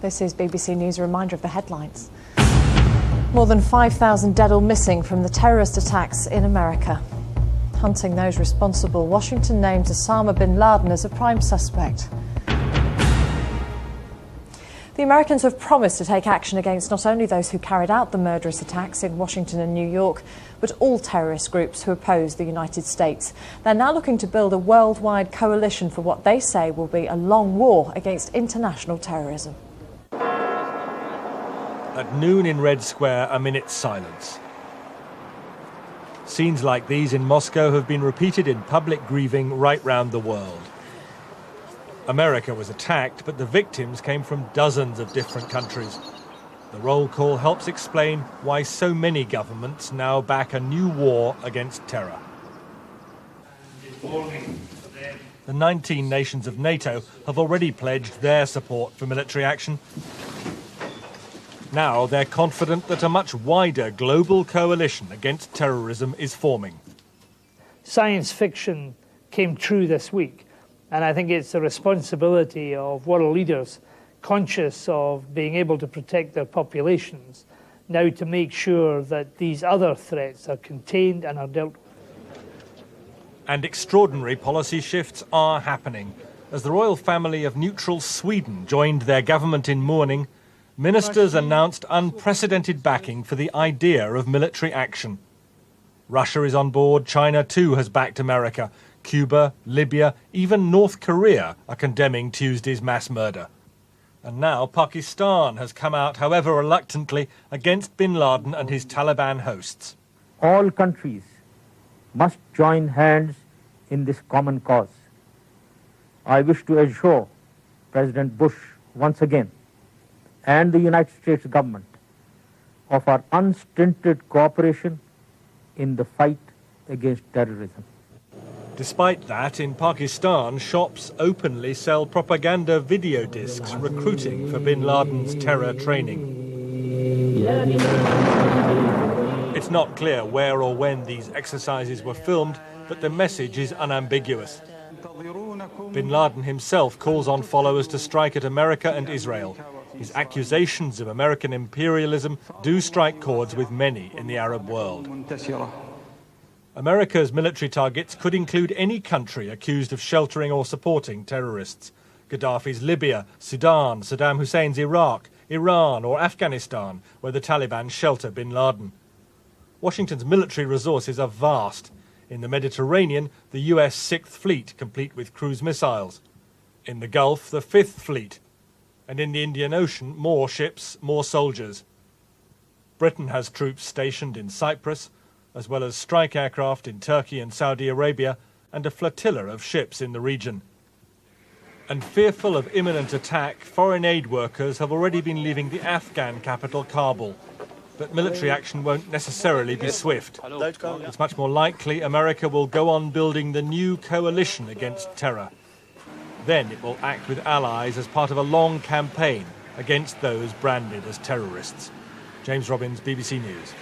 This is BBC News, a reminder of the headlines. More than 5,000 dead or missing from the terrorist attacks in America. Hunting those responsible, Washington names Osama bin Laden as a prime suspect. The Americans have promised to take action against not only those who carried out the murderous attacks in Washington and New York, but all terrorist groups who oppose the United States. They're now looking to build a worldwide coalition for what they say will be a long war against international terrorism. At noon in Red Square, a minute's silence. Scenes like these in Moscow have been repeated in public grieving right round the world. America was attacked, but the victims came from dozens of different countries. The roll call helps explain why so many governments now back a new war against terror. The 19 nations of NATO have already pledged their support for military action. Now they're confident that a much wider global coalition against terrorism is forming. Science fiction came true this week, and I think it's the responsibility of world leaders conscious of being able to protect their populations now to make sure that these other threats are contained and are dealt with. And extraordinary policy shifts are happening. As the royal family of neutral Sweden joined their government in mourning, ministers announced unprecedented backing for the idea of military action. Russia is on board, China too has backed America. Cuba, Libya, even North Korea are condemning Tuesday's mass murder. And now Pakistan has come out, however reluctantly, against bin Laden and his Taliban hosts. All countries must join hands in this common cause. I wish to assure President Bush once again and the United States government of our unstinted cooperation in the fight against terrorism. Despite that, in Pakistan, shops openly sell propaganda video discs recruiting for bin Laden's terror training. It's not clear where or when these exercises were filmed, but the message is unambiguous. Bin Laden himself calls on followers to strike at America and Israel. His accusations of American imperialism do strike chords with many in the Arab world. America's military targets could include any country accused of sheltering or supporting terrorists. Gaddafi's Libya, Sudan, Saddam Hussein's Iraq, Iran or Afghanistan, where the Taliban shelter bin Laden. Washington's military resources are vast. In the Mediterranean, the US 6th Fleet, complete with cruise missiles. In the Gulf, the 5th Fleet. And in the Indian Ocean, more ships, more soldiers. Britain has troops stationed in Cyprus, as well as strike aircraft in Turkey and Saudi Arabia, and a flotilla of ships in the region. And fearful of imminent attack, foreign aid workers have already been leaving the Afghan capital, Kabul. But military action won't necessarily be swift. It's much more likely America will go on building the new coalition against terror. Then it will act with allies as part of a long campaign against those branded as terrorists. James Robbins, BBC News.